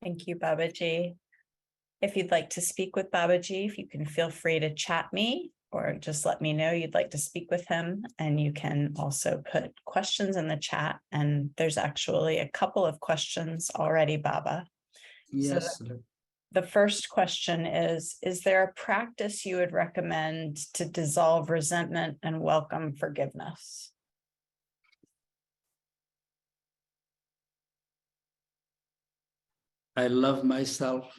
Thank you, Babaji. If you'd like to speak with Babaji, if you can feel free to chat me or just let me know you'd like to speak with him. And you can also put questions in the chat. And there's actually a couple of questions already, Baba. Yes. So the first question is there a practice you would recommend to dissolve resentment and welcome forgiveness? I love myself.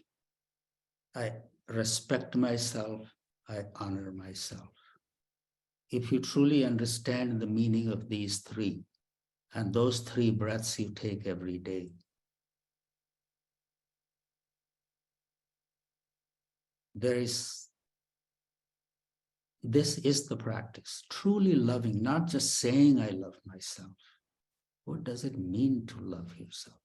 I respect myself. I honor myself. If you truly understand the meaning of these three, and those 3 breaths you take every day, this is the practice, truly loving, not just saying I love myself. What does it mean to love yourself?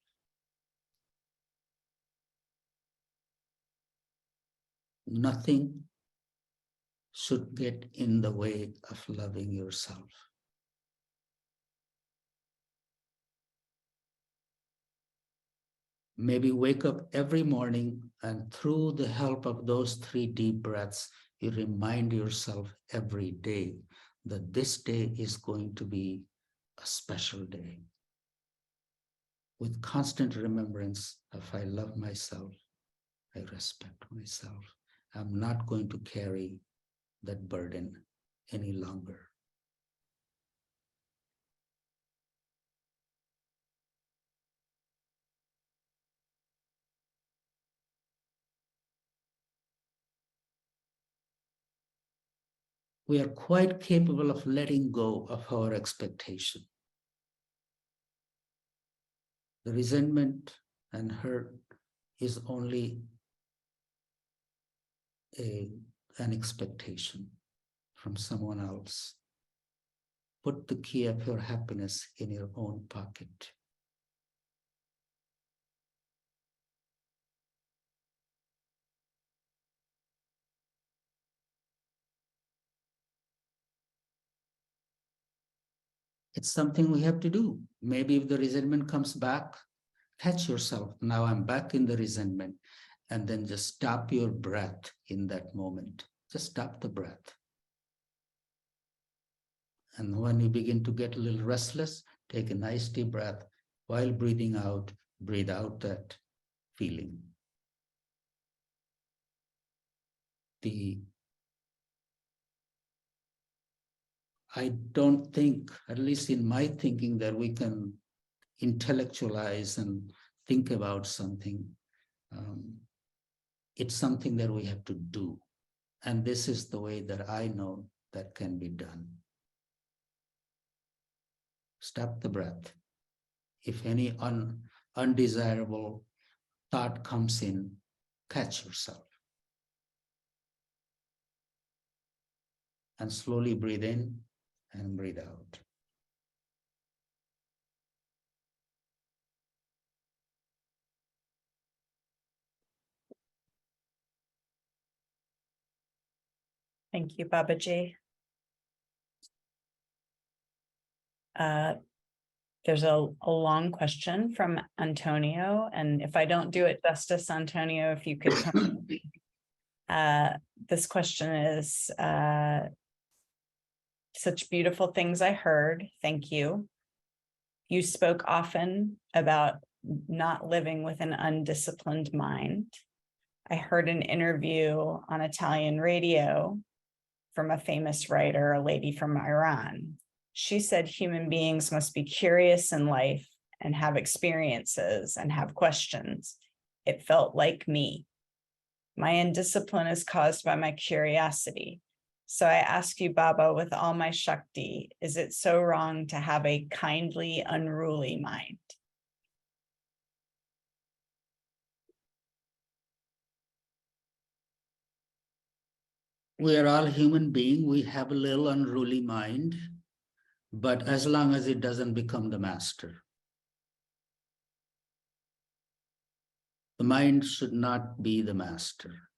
Nothing should get in the way of loving yourself. Maybe wake up every morning and through the help of those 3 deep breaths, you remind yourself every day that this day is going to be a special day. With constant remembrance of I love myself, I respect myself. I'm not going to carry that burden any longer. We are quite capable of letting go of our expectation. The resentment and hurt is only an expectation from someone else. Put the key of your happiness in your own pocket. It's something we have to do. Maybe if the resentment comes back, catch yourself. Now I'm back in the resentment. And then just stop your breath in that moment. Just stop the breath. And when you begin to get a little restless, take a nice deep breath. While breathing out, breathe out that feeling. I don't think, at least in my thinking, that we can intellectualize and think about something. It's something that we have to do. And this is the way that I know that can be done. Stop the breath. If any undesirable thought comes in, catch yourself. And slowly breathe in and breathe out. Thank you, Babaji. There's a long question from Antonio, and if I don't do it justice, Antonio, if you could come. This question is, such beautiful things I heard. Thank you. You spoke often about not living with an undisciplined mind. I heard an interview on Italian radio from a famous writer, a lady from Iran. She said human beings must be curious in life and have experiences and have questions. It felt like me. My indiscipline is caused by my curiosity. So I ask you, Baba, with all my Shakti, is it so wrong to have a kindly, unruly mind? We are all human beings. We have a little unruly mind, but as long as it doesn't become the master. The mind should not be the master.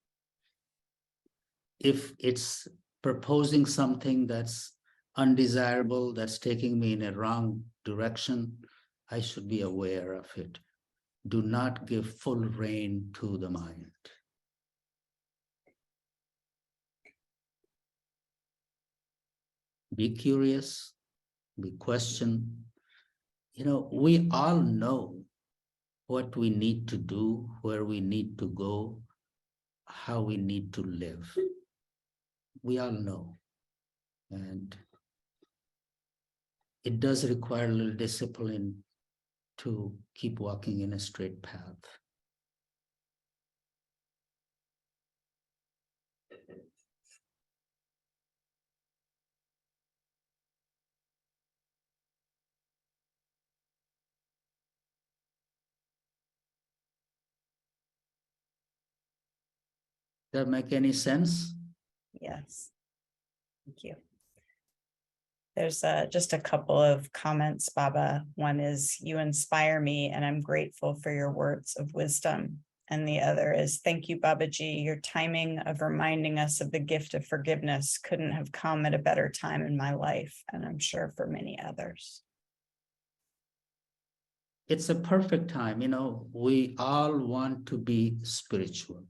If it's proposing something that's undesirable, that's taking me in a wrong direction, I should be aware of it. do not give full rein to the mind. Be curious, be question. We all know what we need to do, where we need to go, how we need to live. We all know. And it does require a little discipline to keep walking in a straight path. Does that make any sense? Yes. Thank you. There's just a couple of comments, Baba. One is, you inspire me and I'm grateful for your words of wisdom. And the other is, thank you, Babaji. Your timing of reminding us of the gift of forgiveness couldn't have come at a better time in my life, and I'm sure for many others. It's a perfect time. We all want to be spiritual.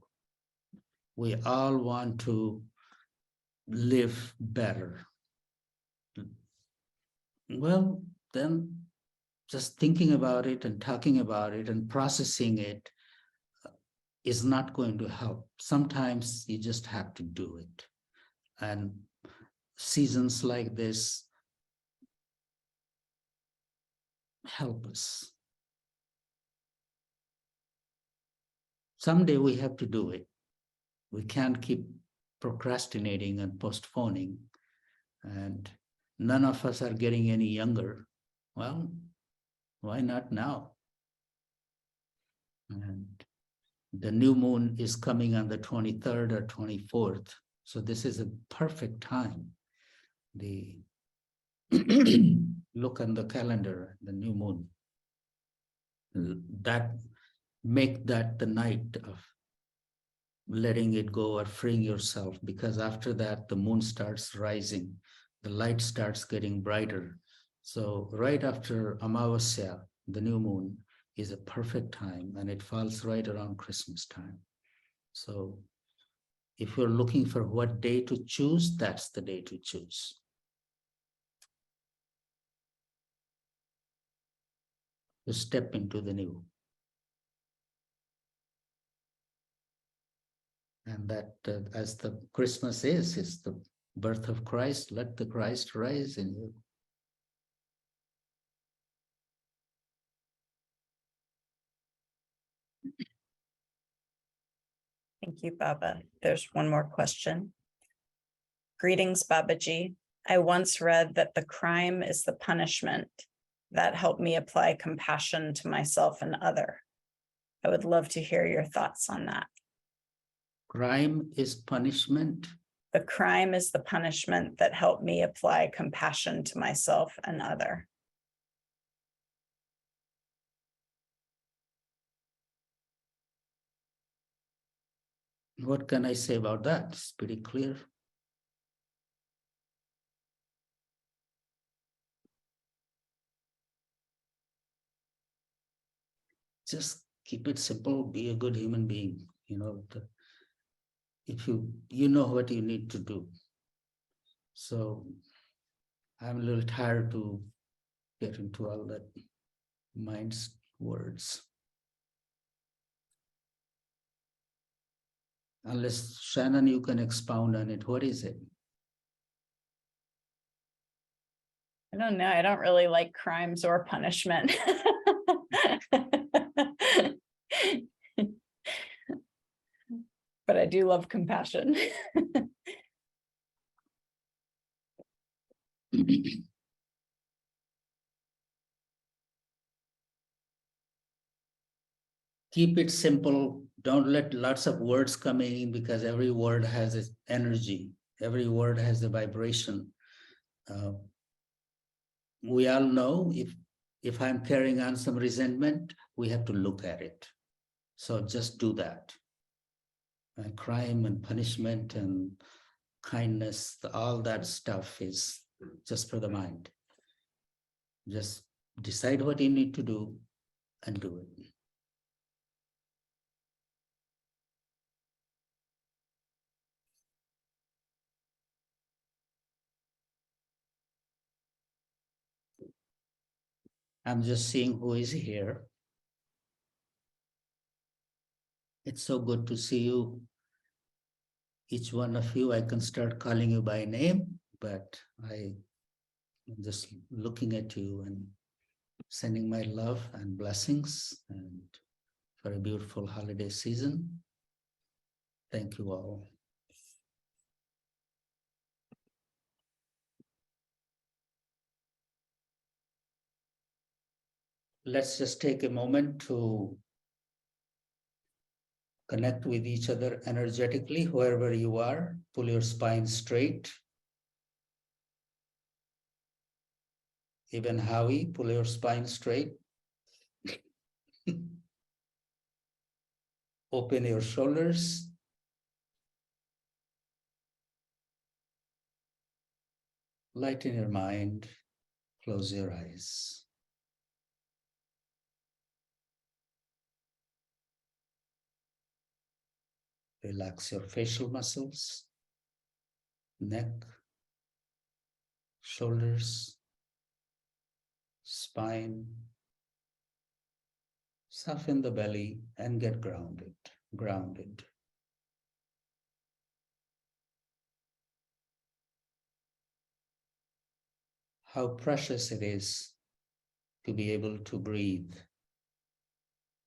We all want to live better. Well, then just thinking about it and talking about it and processing it is not going to help. Sometimes you just have to do it. And seasons like this help us. Someday we have to do it. We can't keep procrastinating and postponing. And none of us are getting any younger. Well, why not now? And the new moon is coming on the 23rd or 24th. So this is a perfect time. Look on the calendar, the new moon. Make that the night of letting it go or freeing yourself, because after that, the moon starts rising. The light starts getting brighter. So right after Amavasya, the new moon, is a perfect time, and it falls right around Christmas time. So if you're looking for what day to choose, that's the day to choose. To step into the new. And that as the Christmas is the birth of Christ, let the Christ rise in you. Thank you, Baba. There's one more question. Greetings, Babaji. I once read that the crime is the punishment. That helped me apply compassion to myself and other. I would love to hear your thoughts on that. Crime is punishment. The crime is the punishment that helped me apply compassion to myself and other. What can I say about that? It's pretty clear. Just keep it simple, be a good human being. If you know what you need to do. So I'm a little tired to get into all that mind's words. Unless Shannon, you can expound on it. What is it? I don't know. I don't really like crimes or punishment. But I do love compassion. Keep it simple. Don't let lots of words come in, because every word has its energy. Every word has a vibration. We all know if I'm carrying on some resentment, we have to look at it. So just do that. And crime and punishment and kindness, all that stuff is just for the mind. Just decide what you need to do and do it. I'm just seeing who is here. It's so good to see you. Each one of you, I can start calling you by name, but I'm just looking at you and sending my love and blessings and for a beautiful holiday season. Thank you all. Let's just take a moment to connect with each other energetically, wherever you are. Pull your spine straight. Even Howie, pull your spine straight. Open your shoulders. Lighten your mind. Close your eyes. Relax your facial muscles, neck, shoulders, spine. Soften the belly and get grounded. Grounded. How precious it is to be able to breathe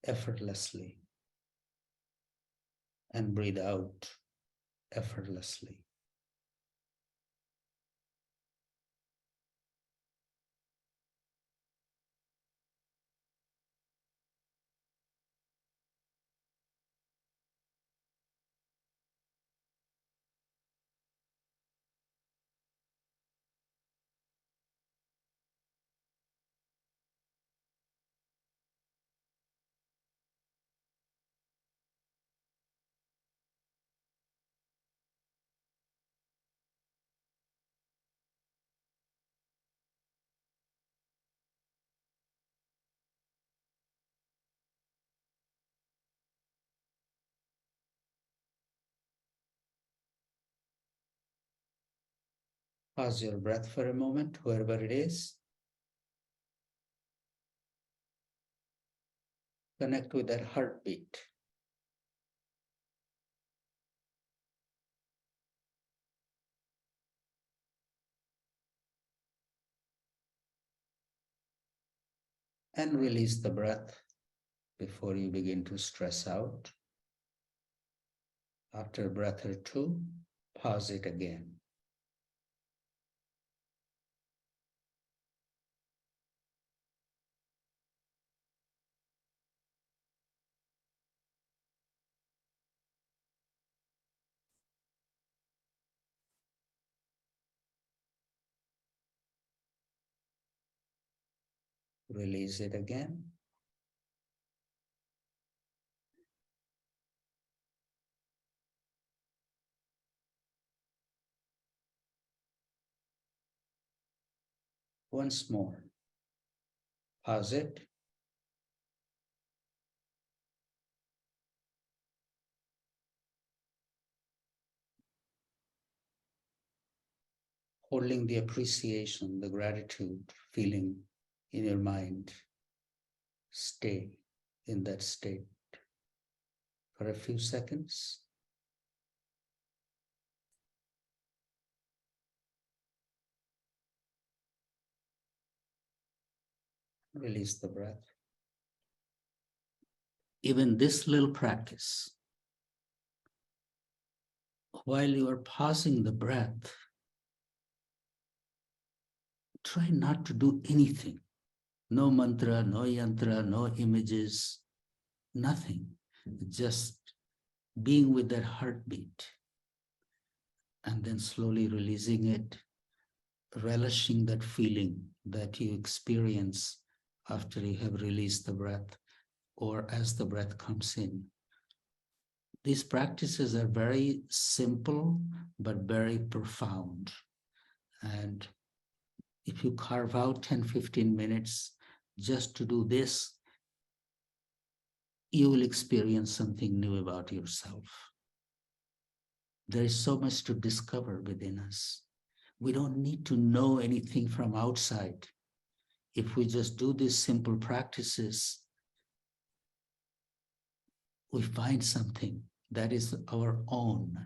effortlessly and breathe out effortlessly. Pause your breath for a moment, wherever it is. Connect with that heartbeat. And release the breath before you begin to stress out. After a breath or two, pause it again. Release it again. Once more. Pause it. Holding the appreciation, the gratitude feeling in your mind. Stay in that state for a few seconds. Release the breath. Even this little practice, while you are pausing the breath, try not to do anything. No mantra, no yantra, no images, nothing. Just being with that heartbeat and then slowly releasing it, relishing that feeling that you experience after you have released the breath or as the breath comes in. These practices are very simple, but very profound. And if you carve out 10, 15 minutes just to do this, you will experience something new about yourself. There is so much to discover within us. We don't need to know anything from outside. if we just do these simple practices, we find something that is our own.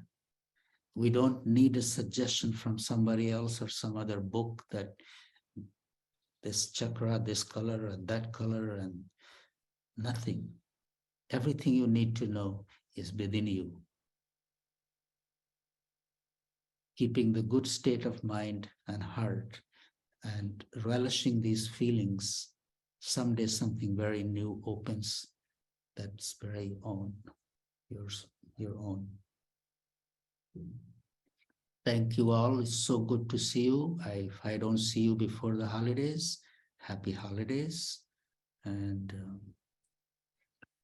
We don't need a suggestion from somebody else or some other book that this chakra, this color, and that color, and nothing. Everything you need to know is within you. Keeping the good state of mind and heart and relishing these feelings, someday something very new opens that's very own, your own. Thank you all. It's so good to see you. If I don't see you before the holidays, happy holidays. And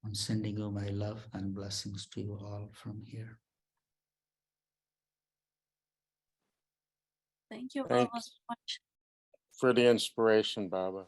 I'm sending you my love and blessings to you all from here. Thank you, Thank Baba, so much. for the inspiration, Baba.